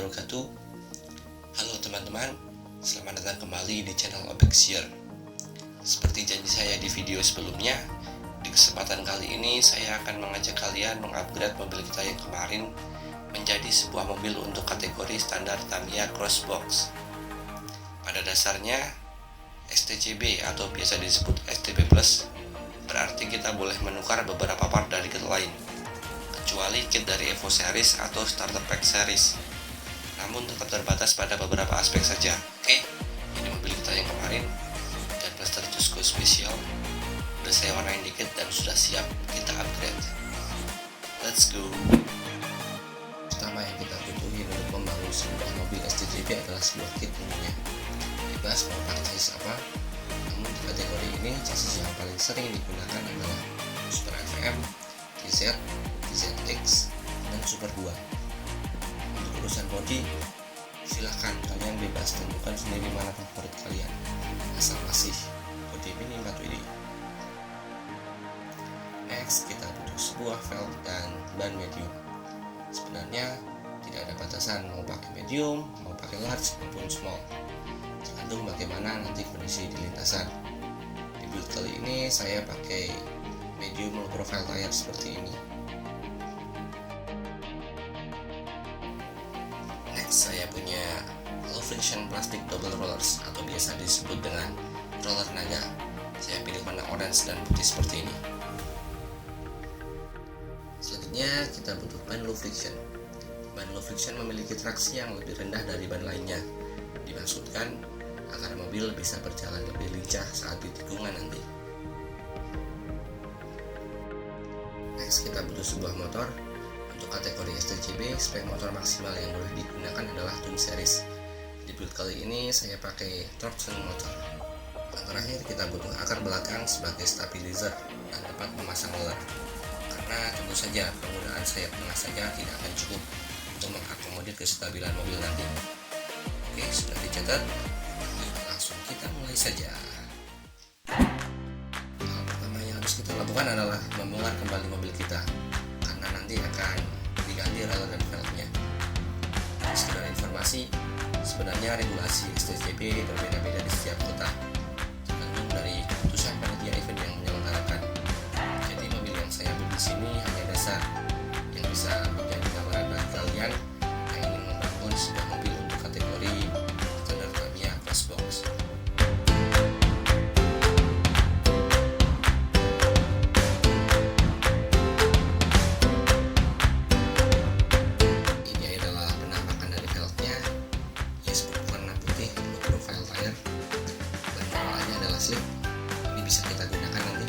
wabarakatuh. Halo teman-teman, selamat datang kembali di channel Obexir. Seperti janji saya di video sebelumnya, di kesempatan kali ini saya akan mengajak kalian mengupgrade mobil kita yang kemarin menjadi sebuah mobil untuk kategori standar Tamiya Crossbox. Pada dasarnya, STCB atau biasa disebut STB Plus berarti kita boleh menukar beberapa part dari kit lain, kecuali kit dari Evo Series atau Starter Pack Series, namun tetap terbatas pada beberapa aspek saja. Oke, ini mobil kita yang kemarin dan plaster Cusco spesial udah saya warnain dikit dan sudah siap kita upgrade. Let's go. Pertama yang kita butuhin untuk membangun sebuah mobil STCB adalah sebuah kit umumnya. Bebas mau pakai chassis apa, namun di kategori ini chassis yang paling sering digunakan adalah Super FM, TZ, TZX, dan Super 2. Untuk urusan body, silahkan kalian bebas tentukan sendiri mana favorit kalian, asal masih body mini 4 WD. Next, kita butuh sebuah velg dan ban medium. Sebenarnya tidak ada batasan mau pakai medium, mau pakai large maupun small, tergantung bagaimana nanti kondisi di lintasan. Di build kali ini saya pakai medium low profile tire seperti ini. Next, saya punya low friction plastic double rollers atau biasa disebut dengan roller naga. Saya pilih warna orange dan putih seperti ini. Selanjutnya kita butuh ban low friction. Ban low friction memiliki traksi yang lebih rendah dari ban lainnya. Dimaksudkan agar mobil bisa berjalan lebih lincah saat di tikungan nanti. Next, kita butuh sebuah motor. Untuk kategori STCB, spek motor maksimal yang boleh digunakan adalah Twin Series. Di build kali ini saya pakai Torsen motor. Dan terakhir, kita butuh akar belakang sebagai stabilizer dan tempat memasang roller. Karena tentu saja penggunaan sayap tengah saja tidak akan cukup untuk mengakomodir kestabilan mobil nanti. Oke, sudah dicatat. Langsung kita mulai saja. Hal pertama yang harus kita lakukan adalah membongkar kembali mobil kita, karena nanti akan diganti roller dan velgnya. Sekedar informasi, sebenarnya regulasi STCB berbeda-beda di setiap kota, tergantung dari keputusan panitia event yang menyelenggarakan. Jadi mobil yang saya beli di sini hanya dasar yang bisa menjadi gambaran bagi kalian yang ingin membangun sebuah mobil untuk kategori standar Tamiya Crossbox. Ini adalah penampakan dari velgnya, yes, berwarna putih low profile tire, dan bawaannya adalah slip. Ini bisa kita gunakan nanti.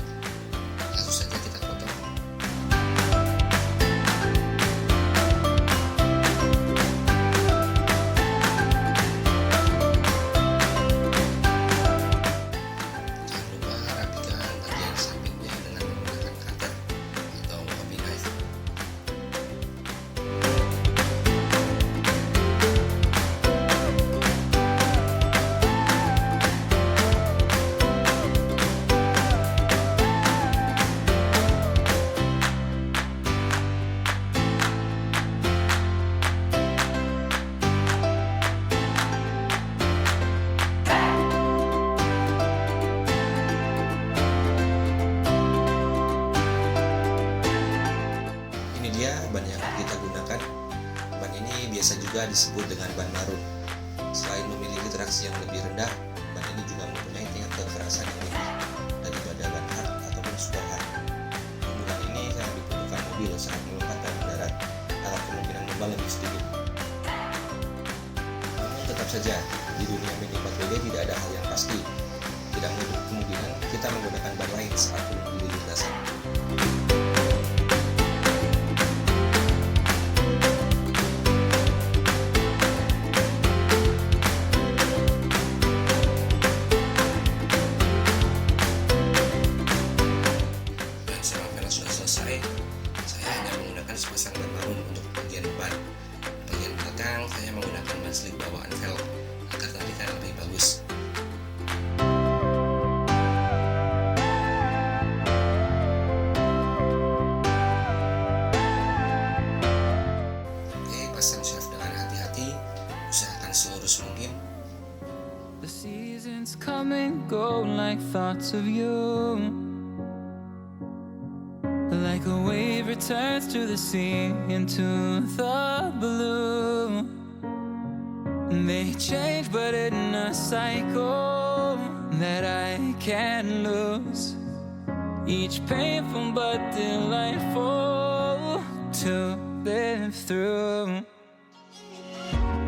Langsung saja kita potong. Jangan lupa rapikan bagian sampingnya dengan menggunakan cutter atau hobby knife. Ini dia ban yang kita gunakan. Ban ini biasa juga disebut dengan ban marun. Selain memiliki traksi yang lebih rendah, ban ini juga mempunyai tingkat kekerasan yang lebih daripada ban hard ataupun super hard. Penggunaan ini sangat diperlukan mobil saat melompat dan mendarat agar kemungkinan lubang lebih sedikit. Namun tetap saja, di dunia mini 4WD tidak ada hal yang pasti. Tidak menutup kemungkinan kita menggunakan ban lain saat menuju di lintasan. Sudah selesai, saya hanya menggunakan sepasang ban marun untuk bagian depan. Bagian belakang saya menggunakan ban slick bawaan velg agar tarikan lebih bagus. Oke, pasang shaft dengan hati-hati lurus mungkin. The seasons come and go like thoughts of you. Like a wave returns to the sea, into the blue. They change but in a cycle that I can't lose. Each painful but delightful to live through.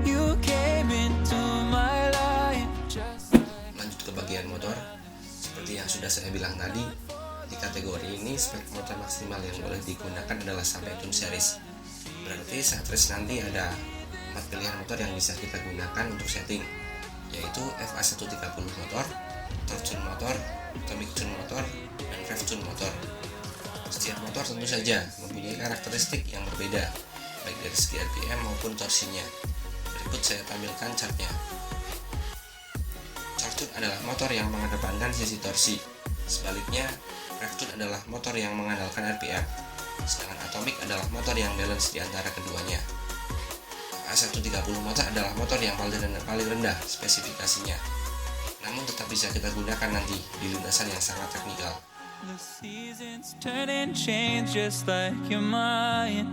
You came into my life just like... Lanjut ke bagian motor. Seperti yang sudah saya bilang tadi, di kategori ini spek motor maksimal yang boleh digunakan adalah sampai tune series. Berarti saat race nanti ada 4 pilihan motor yang bisa kita gunakan untuk setting, yaitu FA130 motor, Torque Tune motor, Atomic Tune motor, dan Rev Tune motor. Setiap motor tentu saja mempunyai karakteristik yang berbeda, baik dari segi RPM maupun torsinya. Berikut saya tampilkan chartnya. Torque Tune adalah motor yang mengedepankan sisi torsi. Sebaliknya, Rev Tune adalah motor yang mengandalkan RPM. Sedangkan Atomic adalah motor yang balance di antara keduanya. A130 motor adalah motor yang paling rendah spesifikasinya, namun tetap bisa kita gunakan nanti di lintasan yang sangat teknikal. The seasons turn and change just like your mind.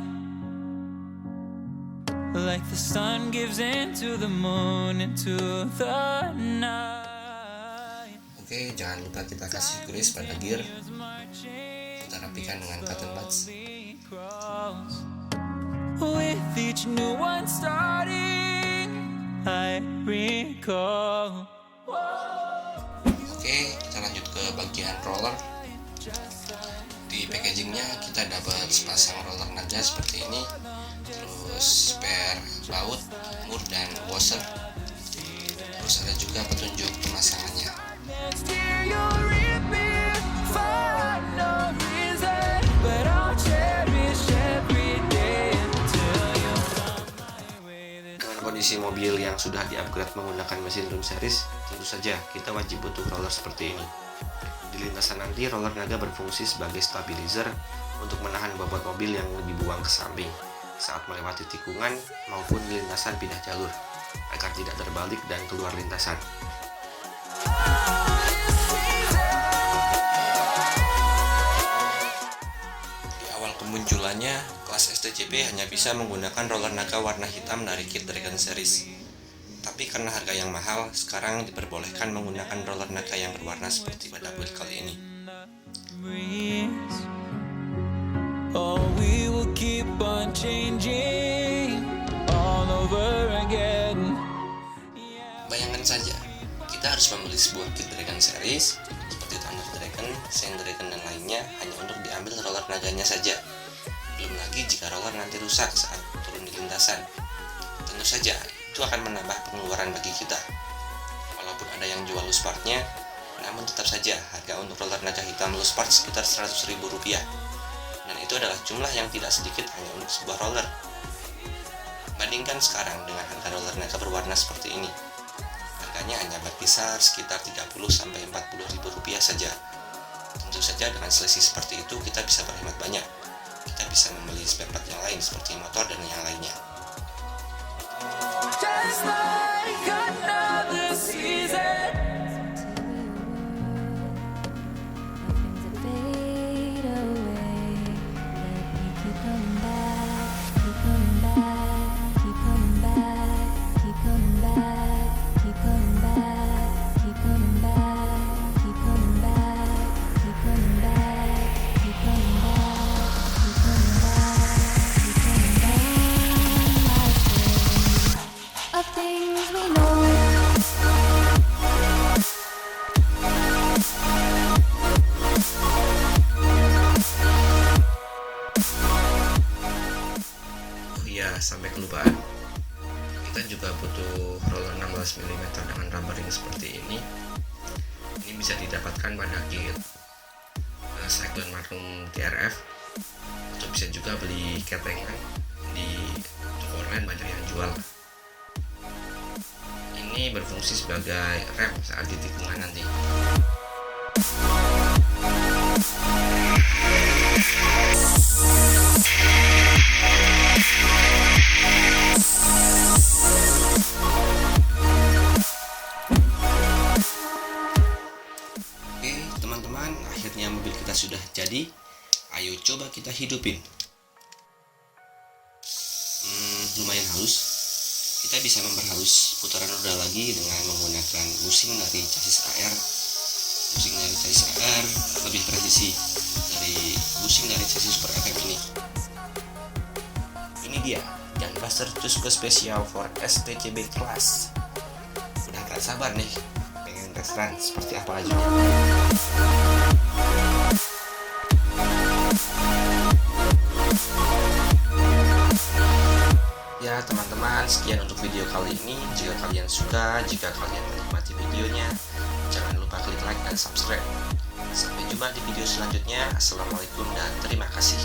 Like the sun gives into the moon, into the night. Oke, jangan lupa kita kasih grease pada gear. Kita rapikan dengan cotton buds. With each new one starting, I recall. Oke, kita lanjut ke bagian roller. Di packagingnya kita dapat sepasang roller naga seperti ini, terus spare baut, mur, dan washer. Terus ada juga petunjuk pemasangannya. Kondisi mobil yang sudah di-upgrade menggunakan mesin tune series, tentu saja kita wajib butuh roller seperti ini. Di lintasan nanti, roller naga berfungsi sebagai stabilizer untuk menahan bobot mobil yang dibuang ke samping saat melewati tikungan maupun di lintasan pindah jalur, agar tidak terbalik dan keluar lintasan. Di awal kemunculannya, kelas STCP hanya bisa menggunakan roller naga warna hitam dari kit Dragon Series. Tapi karena harga yang mahal, sekarang diperbolehkan menggunakan roller naga yang berwarna seperti pada build kali ini. Oh, we will keep on changing all over again. Bayangkan saja, kita harus membeli sebuah kit Dragon Series seperti Thunder Dragon, Saint Dragon, dan lainnya hanya untuk diambil roller naganya saja. Belum lagi jika roller nanti rusak saat turun di lintasan. Tentu saja itu akan menambah pengeluaran bagi kita. Walaupun ada yang jual loose partnya, namun tetap saja harga untuk roller naga hitam loose part sekitar Rp100.000. Dan itu adalah jumlah yang tidak sedikit hanya untuk sebuah roller. Bandingkan sekarang dengan harga roller naga berwarna seperti ini. Harganya hanya berkisar sekitar Rp30.000–Rp40.000 saja. Tentu saja dengan selisih seperti itu kita bisa berhemat banyak. Kita bisa membeli spare part yang lain seperti motor dan yang lainnya. Just like another season. Sampai kelupaan, kita juga butuh roller 16 mm dengan rubber ring seperti ini. Ini bisa didapatkan pada kit Cyclone Magnum TRF, atau bisa juga beli ketengan di toko online banyak yang jual. Ini berfungsi sebagai rem saat di tikungan nanti. jadi ayo coba kita hidupin. Lumayan halus. Kita bisa memperhalus putaran roda lagi dengan menggunakan busing dari chassis AR. Busing dari chassis AR lebih presisi dari busing dari chassis Super FM ini. Ini dia Jan Buster Cusco Special for STCB Class. Udah gak sabar nih pengen test run seperti apa lajunya. Ya teman-teman, sekian untuk video kali ini. Jika kalian suka, jika kalian menikmati videonya, jangan lupa klik like dan subscribe. Sampai jumpa di video selanjutnya. Assalamualaikum dan terima kasih.